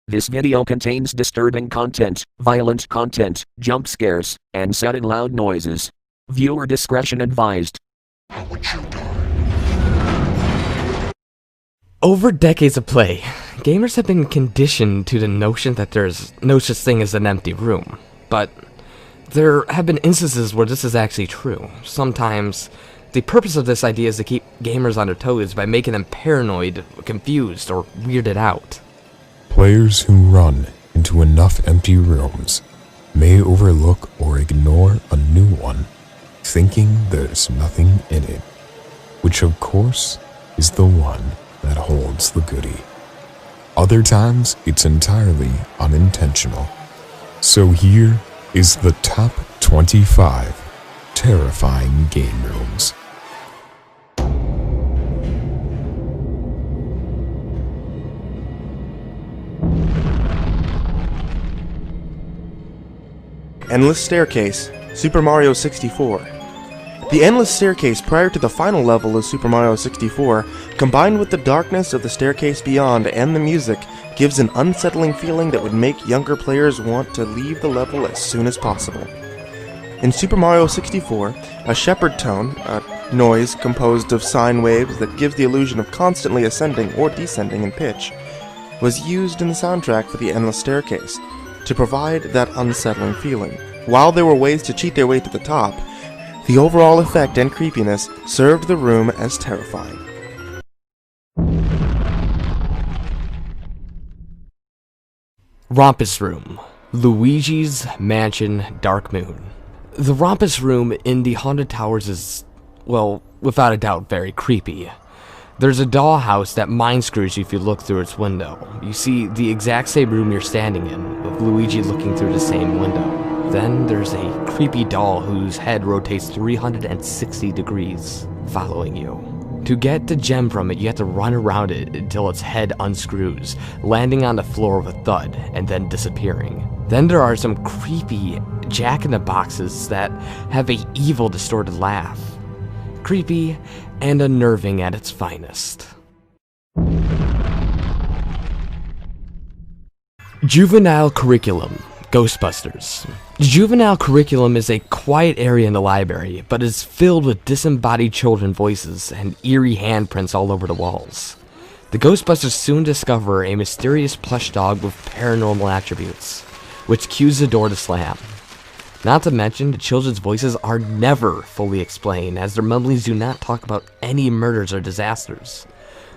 This video contains disturbing content, violent content, jump scares, and sudden loud noises. Viewer discretion advised. How would you die? Over decades of play, gamers have been conditioned to the notion that there's no such thing as an empty room. But there have been instances where this is actually true. Sometimes, the purpose of this idea is to keep gamers on their toes by making them paranoid, confused, or weirded out. Players who run into enough empty rooms may overlook or ignore a new one, thinking there's nothing in it, which of course is the one that holds the goodie. Other times, it's entirely unintentional. So here is the top 25 terrifying game rooms. Endless Staircase, Super Mario 64. The endless staircase prior to the final level of Super Mario 64, combined with the darkness of the staircase beyond and the music, gives an unsettling feeling that would make younger players want to leave the level as soon as possible. In Super Mario 64, a shepherd tone, a noise composed of sine waves that gives the illusion of constantly ascending or descending in pitch, was used in the soundtrack for the endless staircase to provide that unsettling feeling. While there were ways to cheat their way to the top, the overall effect and creepiness served the room as terrifying. Rompus Room, Luigi's Mansion Dark Moon. The Rompus Room in the Haunted Towers is, well, without a doubt, very creepy. There's a dollhouse that mind screws you if you look through its window. You see the exact same room you're standing in, with Luigi looking through the same window. Then there's a creepy doll whose head rotates 360 degrees, following you. To get the gem from it, you have to run around it until its head unscrews, landing on the floor with a thud, and then disappearing. Then there are some creepy jack-in-the-boxes that have a evil distorted laugh. Creepy and unnerving at its finest. Juvenile Curriculum, Ghostbusters. The Juvenile Curriculum is a quiet area in the library, but is filled with disembodied children voices and eerie handprints all over the walls. The Ghostbusters soon discover a mysterious plush dog with paranormal attributes, which cues the door to slam. Not to mention, the children's voices are never fully explained, as their mumblings do not talk about any murders or disasters.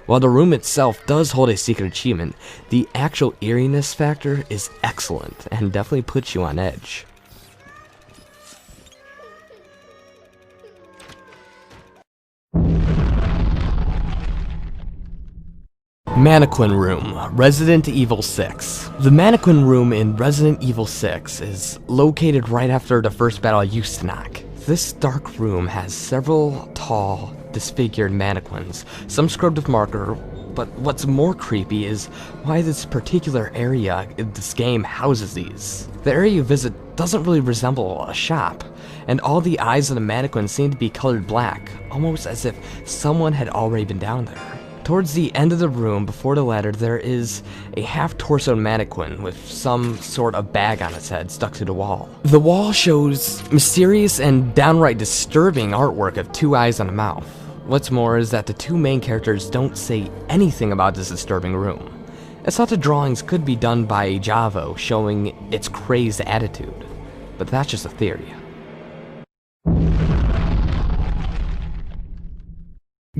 While the room itself does hold a secret achievement, the actual eeriness factor is excellent and definitely puts you on edge. Mannequin Room, Resident Evil 6. The Mannequin Room in Resident Evil 6 is located right after the first battle of Ustenok. This dark room has several tall, disfigured mannequins, some scrubbed with marker, but what's more creepy is why this particular area in this game houses these. The area you visit doesn't really resemble a shop, and all the eyes of the mannequins seem to be colored black, almost as if someone had already been down there. Towards the end of the room, before the ladder, there is a half-torso mannequin with some sort of bag on its head stuck to the wall. The wall shows mysterious and downright disturbing artwork of two eyes and a mouth. What's more is that the two main characters don't say anything about this disturbing room. It's thought the drawings could be done by a Javo showing its crazed attitude, but that's just a theory.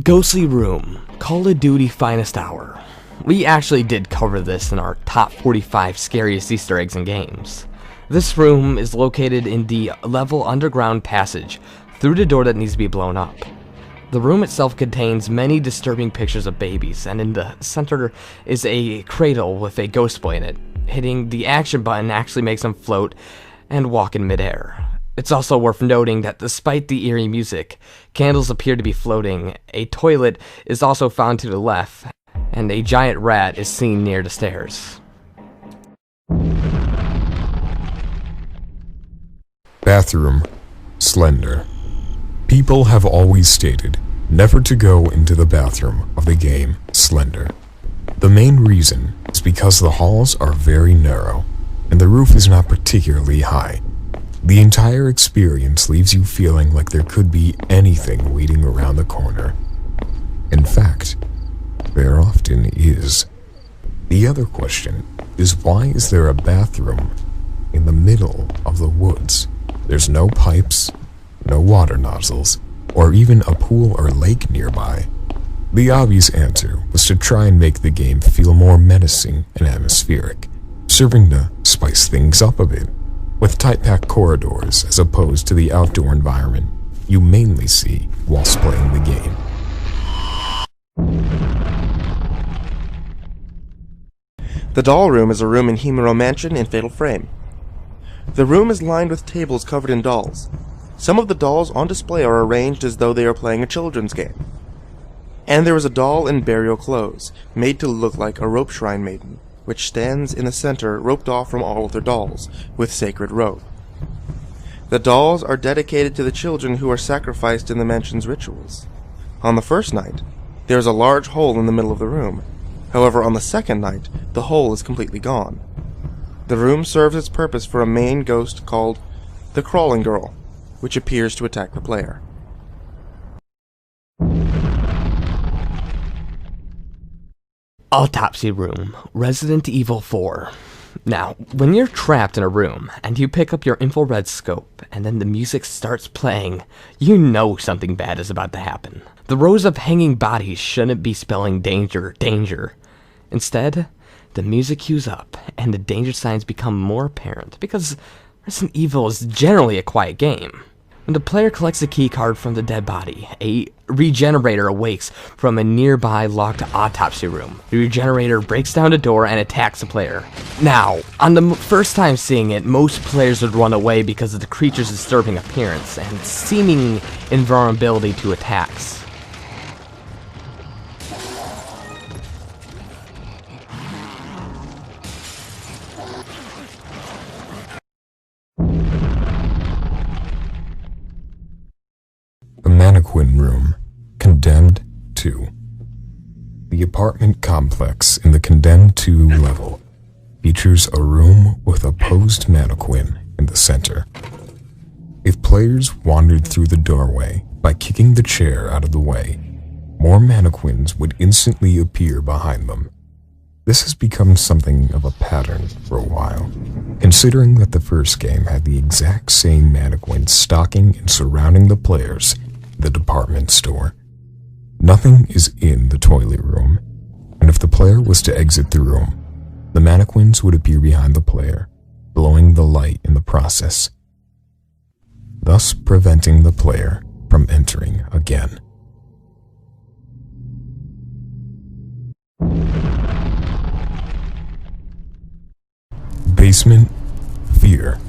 Ghostly Room, Call of Duty Finest Hour. We actually did cover this in our top 45 scariest Easter eggs in games. This room is located in the level underground passage through the door that needs to be blown up. The room itself contains many disturbing pictures of babies, and in the center is a cradle with a ghost boy in it. Hitting the action button actually makes them float and walk in midair. It's also worth noting that despite the eerie music, candles appear to be floating, a toilet is also found to the left, and a giant rat is seen near the stairs. Bathroom, Slender. People have always stated never to go into the bathroom of the game Slender. The main reason is because the halls are very narrow and the roof is not particularly high. The entire experience leaves you feeling like there could be anything waiting around the corner. In fact, there often is. The other question is, why is there a bathroom in the middle of the woods? There's no pipes, no water nozzles, or even a pool or lake nearby. The obvious answer was to try and make the game feel more menacing and atmospheric, serving to spice things up a bit, with tight-packed corridors as opposed to the outdoor environment you mainly see whilst playing the game. The doll room is a room in Himuro Mansion in Fatal Frame. The room is lined with tables covered in dolls. Some of the dolls on display are arranged as though they are playing a children's game. And there is a doll in burial clothes, made to look like a rope shrine maiden, which stands in the center, roped off from all other dolls, with sacred rope. The dolls are dedicated to the children who are sacrificed in the mansion's rituals. On the first night, there is a large hole in the middle of the room. However, on the second night, the hole is completely gone. The room serves its purpose for a main ghost called the Crawling Girl, which appears to attack the player. Autopsy Room, Resident Evil 4. Now, when you're trapped in a room and you pick up your infrared scope and then the music starts playing, you know something bad is about to happen. The rows of hanging bodies shouldn't be spelling danger, danger. Instead, the music cues up and the danger signs become more apparent because Resident Evil is generally a quiet game. When the player collects a keycard from the dead body, a regenerator awakes from a nearby locked autopsy room. The regenerator breaks down the door and attacks the player. Now, on the first time seeing it, most players would run away because of the creature's disturbing appearance and seeming invulnerability to attacks. The Mannequin Room, Condemned 2. The apartment complex in the Condemned 2 level features a room with a posed mannequin in the center. If players wandered through the doorway by kicking the chair out of the way, more mannequins would instantly appear behind them. This has become something of a pattern for a while, considering that the first game had the exact same mannequins stalking and surrounding the players in the department store. Nothing is in the toilet room, and if the player was to exit the room, the mannequins would appear behind the player, blowing the light in the process, thus preventing the player from entering again. Basement Fear.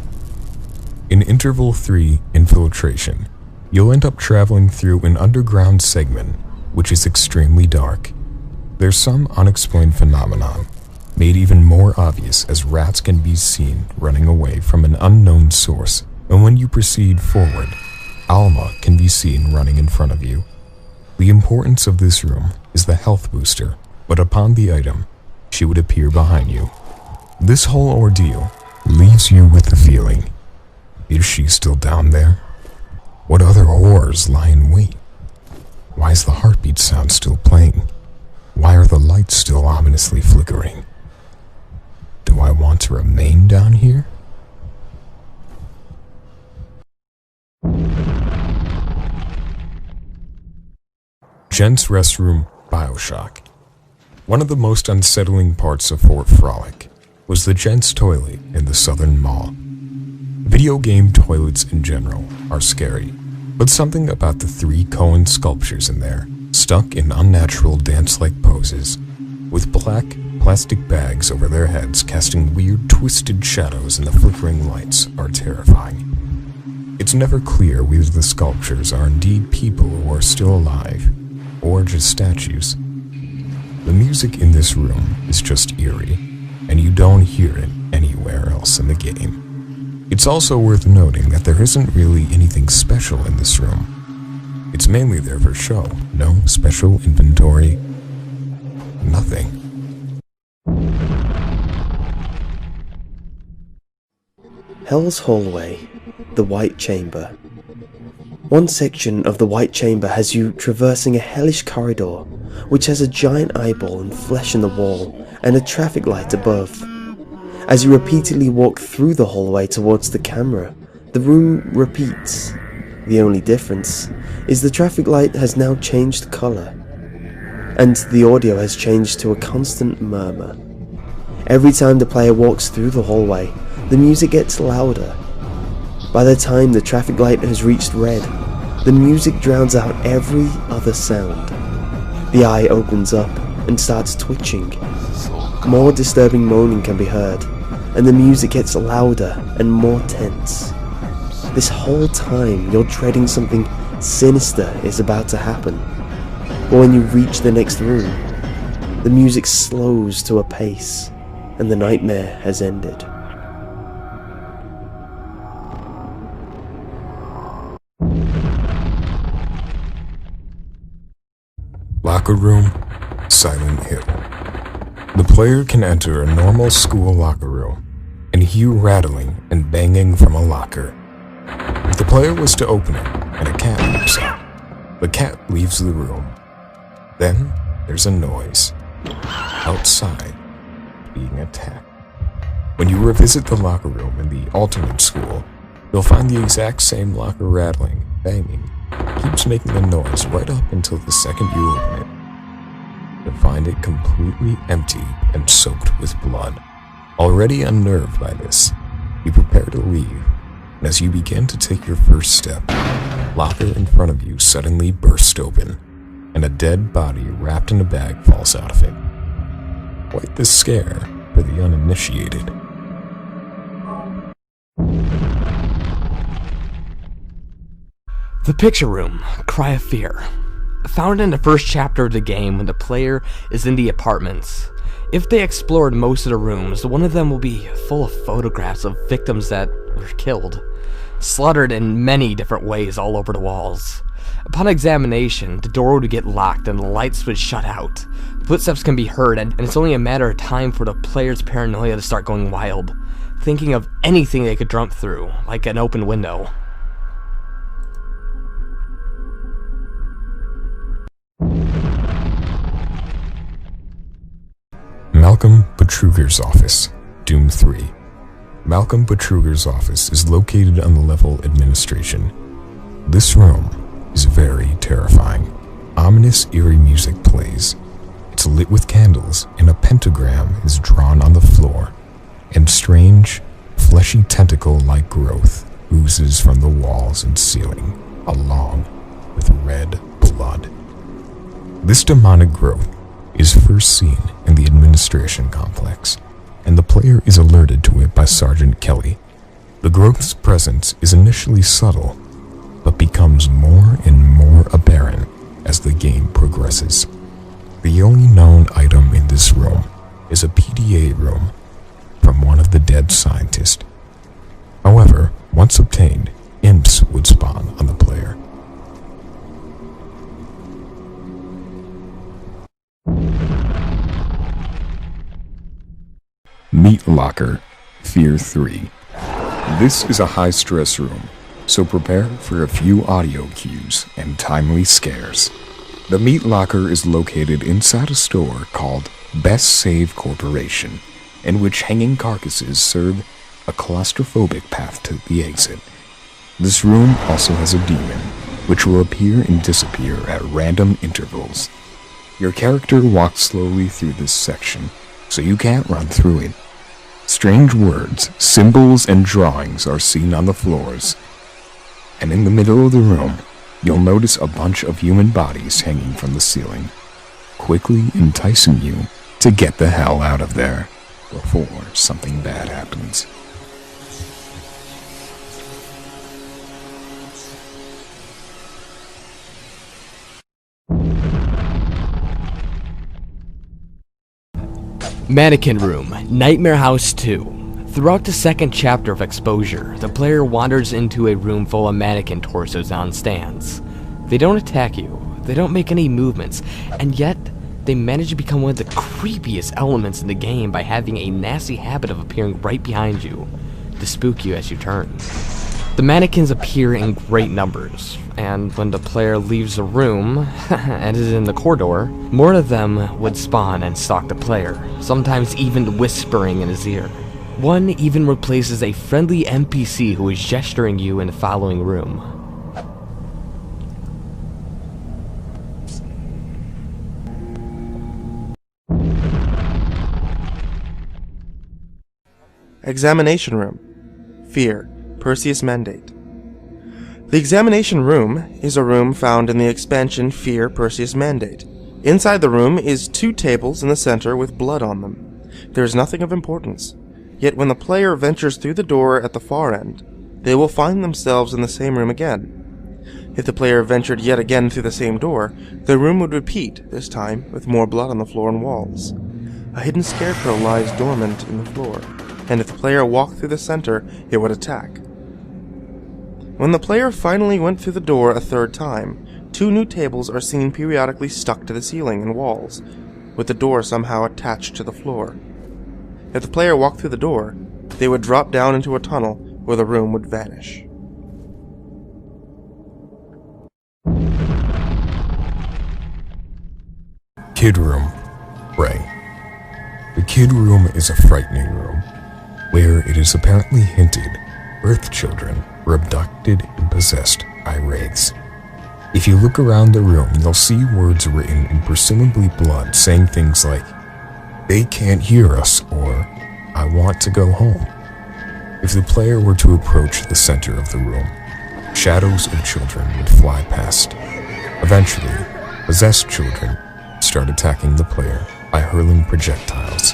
In Interval 3 Infiltration, you'll end up traveling through an underground segment which is extremely dark. There's some unexplained phenomenon, made even more obvious as rats can be seen running away from an unknown source, and when you proceed forward, Alma can be seen running in front of you. The importance of this room is the health booster, but upon the item, she would appear behind you. This whole ordeal leaves you with the feeling, is she still down there? What other horrors lie in wait? Why is the heartbeat sound still playing? Why are the lights still ominously flickering? Do I want to remain down here? Gents Restroom Bioshock. One of the most unsettling parts of Fort Frolic was the gents' toilet in the Southern Mall. Video game toilets in general are scary, but something about the 3 Cohen sculptures in there, stuck in unnatural dance-like poses, with black plastic bags over their heads casting weird twisted shadows in the flickering lights, are terrifying. It's never clear whether the sculptures are indeed people who are still alive, or just statues. The music in this room is just eerie, and you don't hear it anywhere else in the game. It's also worth noting that there isn't really anything special in this room. It's mainly there for show, no special inventory, nothing. Hell's Hallway, the White Chamber. One section of the White Chamber has you traversing a hellish corridor, which has a giant eyeball and flesh in the wall, and a traffic light above. As you repeatedly walk through the hallway towards the camera, the room repeats. The only difference is the traffic light has now changed colour, and the audio has changed to a constant murmur. Every time the player walks through the hallway, the music gets louder. By the time the traffic light has reached red, the music drowns out every other sound. The eye opens up and starts twitching. More disturbing moaning can be heard, and the music gets louder and more tense. This whole time you're dreading something sinister is about to happen. But when you reach the next room, the music slows to a pace, and the nightmare has ended. Locker Room, Silent Hill. The player can enter a normal school locker room and hear rattling and banging from a locker. If the player was to open it and a cat leaps out, the cat leaves the room. Then there's a noise. Outside, being attacked. When you revisit the locker room in the alternate school, you'll find the exact same locker rattling, banging, keeps making the noise right up until the second you open it. You'll find it completely empty and soaked with blood. Already unnerved by this, you prepare to leave, and as you begin to take your first step, locker in front of you suddenly bursts open, and a dead body wrapped in a bag falls out of it. Quite the scare for the uninitiated. The Picture Room, Cry of Fear. Found in the first chapter of the game when the player is in the apartments. If they explored most of the rooms, one of them will be full of photographs of victims that were killed, slaughtered in many different ways all over the walls. Upon examination, the door would get locked and the lights would shut out. Footsteps can be heard, and it's only a matter of time for the player's paranoia to start going wild, thinking of anything they could jump through, like an open window. Malcolm Betruger's office, Doom 3. Malcolm Betruger's office is located on the level administration. This room is very terrifying. Ominous, eerie music plays. It's lit with candles, and a pentagram is drawn on the floor, and strange, fleshy tentacle-like growth oozes from the walls and ceiling, along with red blood. This demonic growth is first seen in the administration complex, and the player is alerted to it by Sergeant Kelly. The growth's presence is initially subtle, but becomes more and more apparent as the game progresses. The only known item in this room is a PDA room from one of the dead scientists. However, once obtained, imps would spawn on the player. Meat Locker, Fear 3. This is a high-stress room, so prepare for a few audio cues and timely scares. The Meat Locker is located inside a store called Best Save Corporation, in which hanging carcasses serve a claustrophobic path to the exit. This room also has a demon, which will appear and disappear at random intervals. Your character walks slowly through this section, so you can't run through it. Strange words, symbols, and drawings are seen on the floors. And in the middle of the room, you'll notice a bunch of human bodies hanging from the ceiling, quickly enticing you to get the hell out of there before something bad happens. Mannequin Room, Nightmare House 2. Throughout the second chapter of Exposure, the player wanders into a room full of mannequin torsos on stands. They don't attack you, they don't make any movements, and yet they manage to become one of the creepiest elements in the game by having a nasty habit of appearing right behind you, to spook you as you turn. The mannequins appear in great numbers, and when the player leaves the room and is in the corridor, more of them would spawn and stalk the player, sometimes even whispering in his ear. One even replaces a friendly NPC who is gesturing you in the following room. Examination Room. Fear. Perseus Mandate. The Examination Room is a room found in the expansion Fear Perseus Mandate. Inside the room is 2 tables in the center with blood on them. There is nothing of importance. Yet when the player ventures through the door at the far end, they will find themselves in the same room again. If the player ventured yet again through the same door, the room would repeat, this time with more blood on the floor and walls. A hidden scarecrow lies dormant in the floor, and if the player walked through the center, it would attack. When the player finally went through the door a 3rd time, 2 new tables are seen periodically stuck to the ceiling and walls, with the door somehow attached to the floor. If the player walked through the door, they would drop down into a tunnel where the room would vanish. Kid Room. Ray. The Kid Room is a frightening room, where it is apparently hinted Earth children were abducted and possessed by wraiths. If you look around the room, you'll see words written in presumably blood saying things like, "They can't hear us," or "I want to go home." If the player were to approach the center of the room, shadows of children would fly past. Eventually, possessed children start attacking the player by hurling projectiles.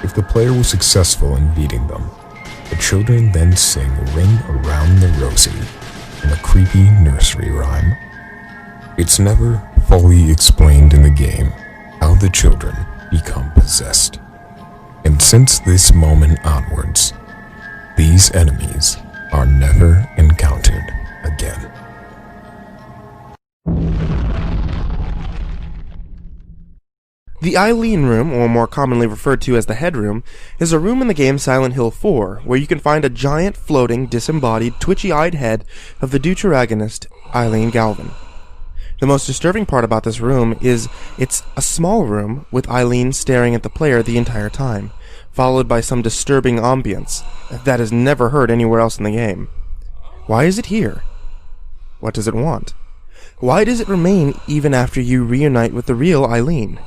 If the player was successful in beating them, the children then sing "Ring Around the Rosie" in a creepy nursery rhyme. It's never fully explained in the game how the children become possessed. And since this moment onwards, these enemies are never encountered again. The Eileen Room, or more commonly referred to as the Headroom, is a room in the game Silent Hill 4, where you can find a giant, floating, disembodied, twitchy-eyed head of the deuteragonist, Eileen Galvin. The most disturbing part about this room is it's a small room with Eileen staring at the player the entire time, followed by some disturbing ambience that is never heard anywhere else in the game. Why is it here? What does it want? Why does it remain even after you reunite with the real Eileen?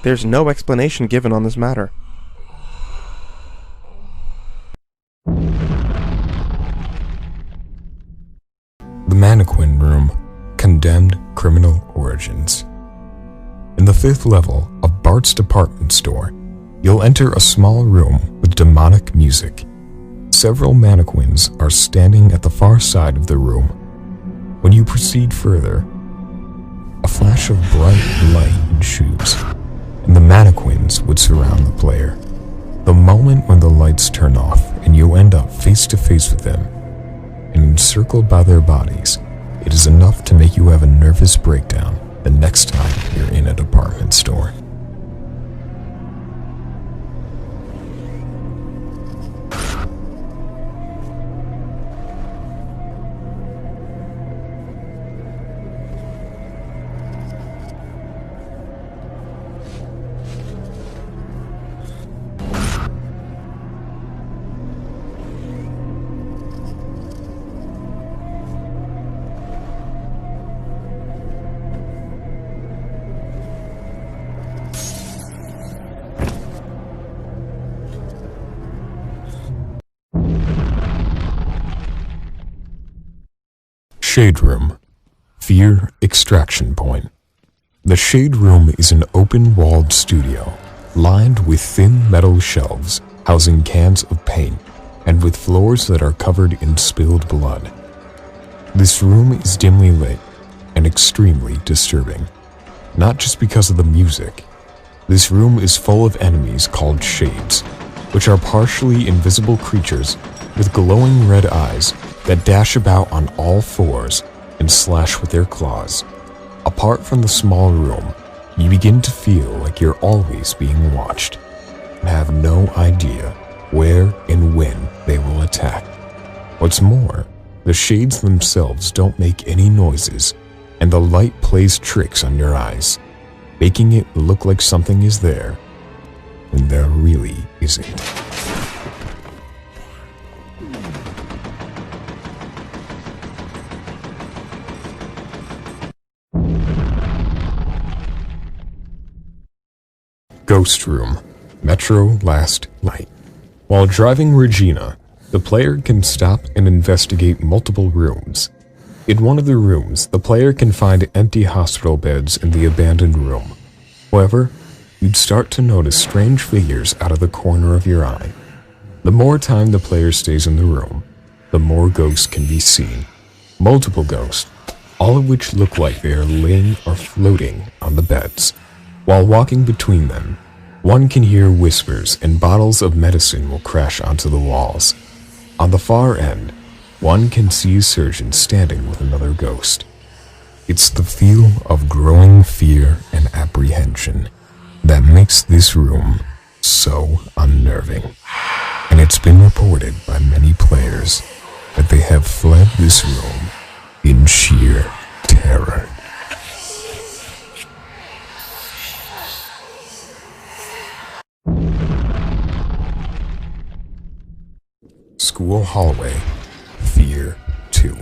There's no explanation given on this matter. The Mannequin Room. Condemned Criminal Origins. In the 5th level of Bart's department store, you'll enter a small room with demonic music. Several mannequins are standing at the far side of the room. When you proceed further, a flash of bright light ensues, and the mannequins would surround the player. The moment when the lights turn off and you end up face to face with them and encircled by their bodies, it is enough to make you have a nervous breakdown the next time you're in a department store. Shade Room. Fear Extraction Point. The Shade Room is an open-walled studio, lined with thin metal shelves housing cans of paint, and with floors that are covered in spilled blood. This room is dimly lit and extremely disturbing, not just because of the music. This room is full of enemies called Shades, which are partially invisible creatures with glowing red eyes that dash about on all fours and slash with their claws. Apart from the small room, you begin to feel like you're always being watched and have no idea where and when they will attack. What's more, the shades themselves don't make any noises, and the light plays tricks on your eyes, making it look like something is there when there really isn't. Ghost Room, Metro Last Light. While driving Regina, the player can stop and investigate multiple rooms. In one of the rooms, the player can find empty hospital beds in the abandoned room. However, you'd start to notice strange figures out of the corner of your eye. The more time the player stays in the room, the more ghosts can be seen. Multiple ghosts, all of which look like they are laying or floating on the beds. While walking between them, one can hear whispers and bottles of medicine will crash onto the walls. On the far end, one can see a surgeon standing with another ghost. It's the feel of growing fear and apprehension that makes this room so unnerving. And it's been reported by many players that they have fled this room in sheer terror. School Hallway, Fear 2.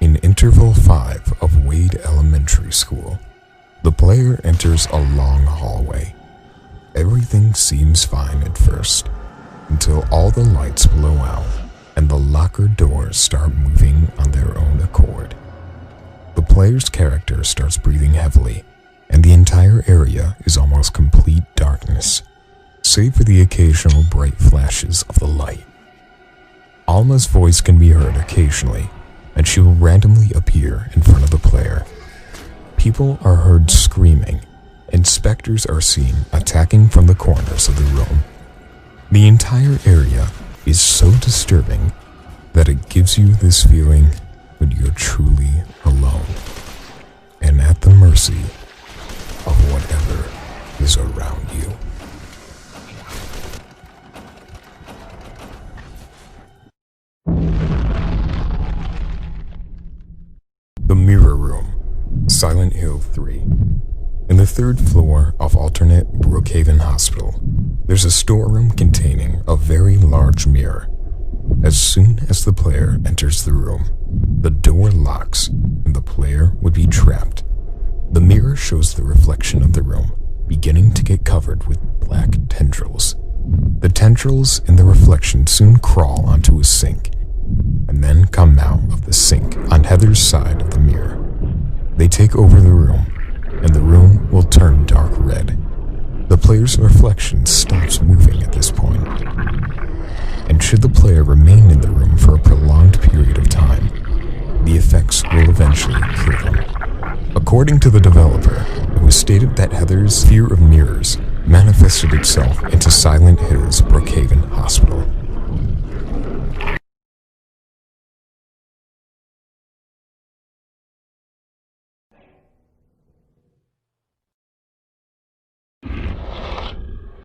In Interval 5 of Wade Elementary School, the player enters a long hallway. Everything seems fine at first, until all the lights blow out and the locker doors start moving on their own accord. The player's character starts breathing heavily, and the entire area is almost complete darkness, save for the occasional bright flashes of the light. Alma's voice can be heard occasionally, and she will randomly appear in front of the player. People are heard screaming, and specters are seen attacking from the corners of the room. The entire area is so disturbing that it gives you this feeling when you're truly alone, and at the mercy of whatever is around you. The Mirror Room, Silent Hill 3. In the third floor of alternate Brookhaven Hospital, there's a storeroom containing a very large mirror. As soon as the player enters the room, the door locks and the player would be trapped. The mirror shows the reflection of the room, beginning to get covered with black tendrils. The tendrils in the reflection soon crawl onto a sink, and then come out of the sink on Heather's side of the mirror. They take over the room, and the room will turn dark red. The player's reflection stops moving at this point, and should the player remain in the room for a prolonged period of time, the effects will eventually kill them. According to the developer, it was stated that Heather's fear of mirrors manifested itself into Silent Hill's Brookhaven Hospital.